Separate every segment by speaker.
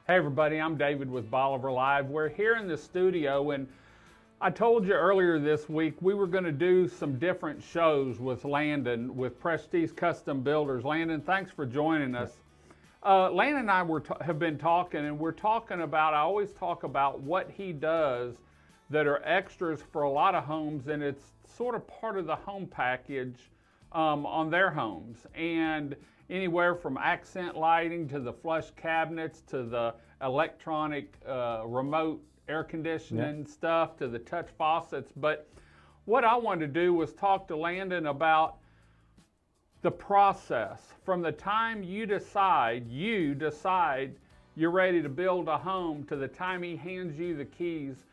Speaker 1: Hey everybody, I'm David with Bolivar Live. We're here in the studio, and I told you earlier this week we were going to do some different shows with Landon with Prestige Custom Builders. Landon, thanks for joining us. Landon and I have been talking, and we're talking about, I always talk about what he does that are extras for a lot of homes, and it's sort of part of the home package on their homes. And anywhere from accent lighting to the flush cabinets to the electronic remote air conditioning stuff to the touch faucets. But what I wanted to do was talk to Landon about the process from the time you decide you're ready to build a home to the time he hands you the keys.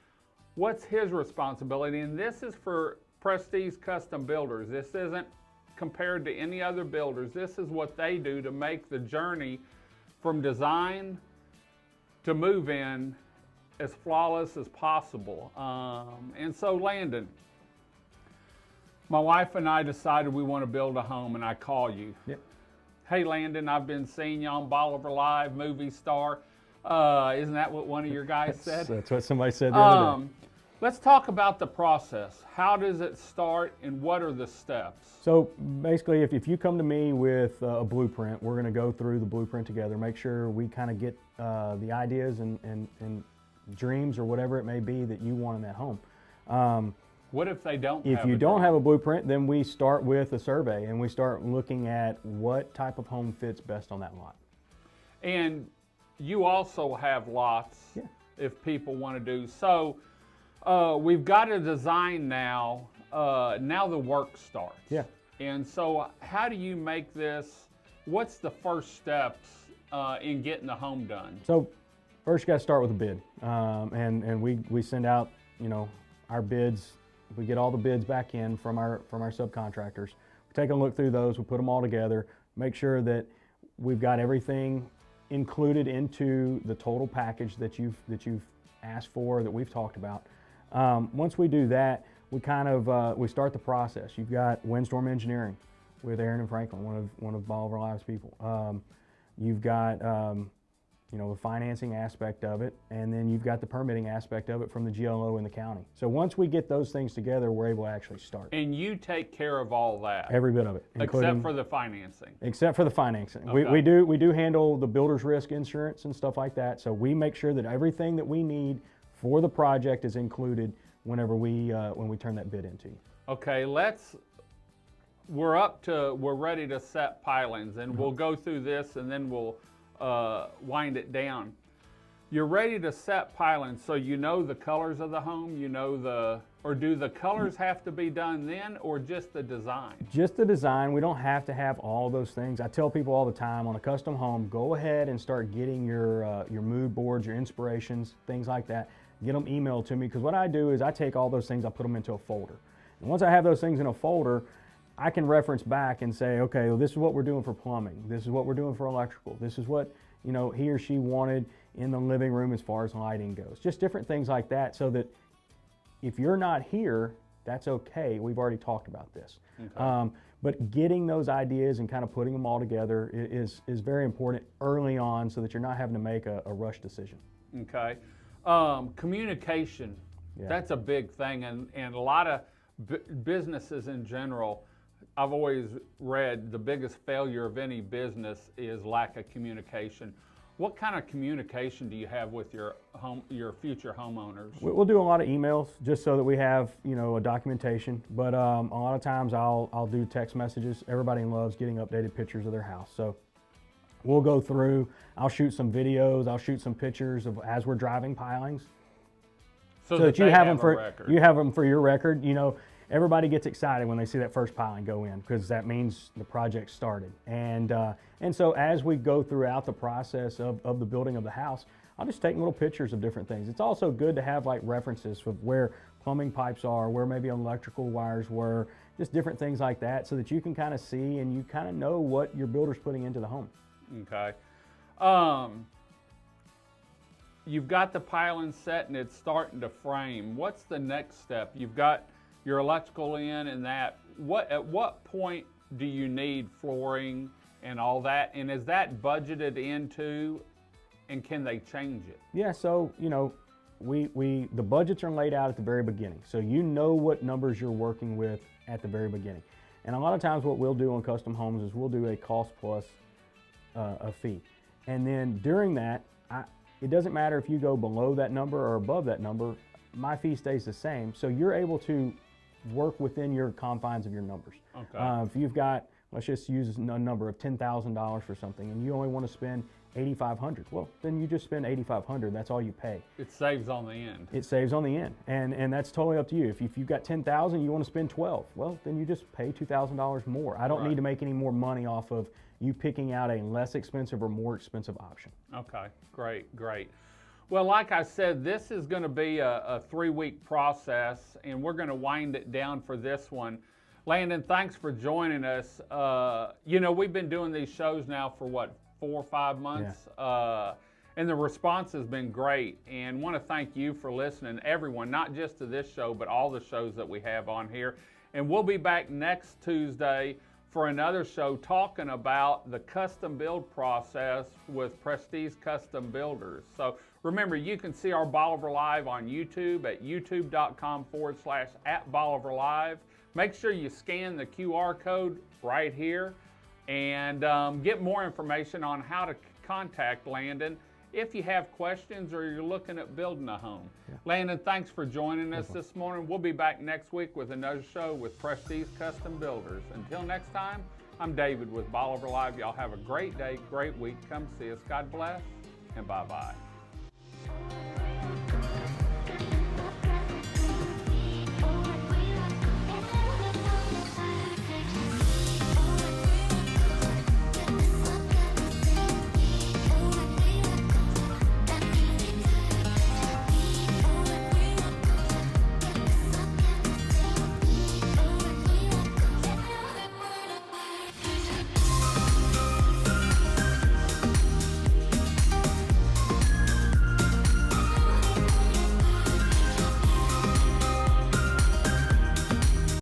Speaker 1: What's his responsibility? And this is for Prestige Custom Builders. This isn't compared to any other builders. This is what they do to make the journey from design to move in as flawless as possible. And so Landon, my wife and I decided we want to build a home, and I call you.
Speaker 2: Yep.
Speaker 1: Hey Landon, I've been seeing you on Bolivar Live, movie star. Isn't that what one of your guys said?
Speaker 2: That's what somebody said the other day.
Speaker 1: Let's talk about the process. How does it start, and what are the steps?
Speaker 2: So basically, if you come to me with a blueprint, we're going to go through the blueprint together, make sure we kind of get the ideas and dreams or whatever it may be that you want in that home.
Speaker 1: What if they don't
Speaker 2: If you don't have a blueprint, then we start with a survey, and we start looking at what type of home fits best on that lot.
Speaker 1: And you also have lots if people want to do. So we've got a design now. Now the work starts.
Speaker 2: Yeah.
Speaker 1: And so how do you make this, what's the first steps in getting the home done?
Speaker 2: So first you got to start with a bid. And we send out, our bids. We get all the bids back in from our subcontractors. We take a look through those, we put them all together, make sure that we've got everything included into the total package that you've asked for, that we've talked about. Once we do that, we we start the process. You've got windstorm engineering with Aaron and Franklin, one of Bolivar Live's people. You've got the financing aspect of it, and then you've got the permitting aspect of it from the GLO in the county. So once we get those things together, we're able to actually start.
Speaker 1: And you take care of all that?
Speaker 2: Every bit of it,
Speaker 1: except for the financing.
Speaker 2: Except for the financing.
Speaker 1: Okay.
Speaker 2: We do handle the builder's risk insurance and stuff like that. So we make sure that everything that we need for the project is included whenever when we turn that bid into you.
Speaker 1: Okay, we're ready to set pilings, and we'll go through this and then we'll wind it down. You're ready to set pilings, so you know the colors of the home, or do the colors have to be done then, or just the design? Just
Speaker 2: the design. We don't have to have all those things. I tell people all the time, on a custom home, go ahead and start getting your mood boards, your inspirations, things like that. Get them emailed to me, because what I do is I take all those things, I put them into a folder. And once I have those things in a folder, I can reference back and say, okay, well, this is what we're doing for plumbing. This is what we're doing for electrical. This is what he or she wanted in the living room as far as lighting goes. Just different things like that, so that if you're not here, that's okay. We've already talked about this. Okay. But getting those ideas and kind of putting them all together is very important early on, so that you're not having to make a rush decision.
Speaker 1: Okay. Communication, that's a big thing, and a lot of businesses in general, I've always read the biggest failure of any business is lack of communication. What kind of communication do you have with your future homeowners?
Speaker 2: We'll do a lot of emails, just so that we have a documentation. But a lot of times I'll do text messages. Everybody loves getting updated pictures of their house, so we'll go through. I'll shoot some videos. I'll shoot some pictures of as we're driving pilings, so that you have them for your record. Everybody gets excited when they see that first piling go in, because that means the project started. And so as we go throughout the process of the building of the house, I'll just take little pictures of different things. It's also good to have like references of where plumbing pipes are, where maybe electrical wires were, just different things like that, so that you can kind of see and you kind of know what your builder's putting into the home.
Speaker 1: Okay. You've got the piling set and it's starting to frame. What's the next step? You've got your electrical in and that. At what point do you need flooring and all that? And is that budgeted into And can they change it?
Speaker 2: Yeah, so, you know, the budgets are laid out at the very beginning. So you know what numbers you're working with at the very beginning. And a lot of times what we'll do on custom homes is we'll do a cost plus a fee. And then during that, it doesn't matter if you go below that number or above that number, my fee stays the same. So you're able to work within your confines of your numbers.
Speaker 1: Okay.
Speaker 2: If you've got, let's just use a number of $10,000 for something, and you only want to spend $8,500. Well, then you just spend $8,500. That's all you pay.
Speaker 1: It saves on the end.
Speaker 2: It saves on the end, and that's totally up to you. If you've got $10,000, you want to spend $12,000. Well, then you just pay $2,000 more. I don't need to make any more money off of you picking out a less expensive or more expensive option.
Speaker 1: Okay, great, great. Well, like I said, this is going to be a 3-week process, and we're going to wind it down for this one. Landon, thanks for joining us. You know, we've been doing these shows now for what, 4 or 5 months? Yeah. And the response has been great. And want to thank you for listening, everyone, not just to this show, but all the shows that we have on here. And we'll be back next Tuesday for another show talking about the custom build process with Prestige Custom Builders. So remember, you can see our Bolivar Live on YouTube at youtube.com/@BolivarLive. Make sure you scan the QR code right here and get more information on how to contact Landon if you have questions or you're looking at building a home. Yeah. Landon, thanks for joining us this morning. We'll be back next week with another show with Prestige Custom Builders. Until next time, I'm David with Bolivar Live. Y'all have a great day, great week. Come see us. God bless, and bye-bye.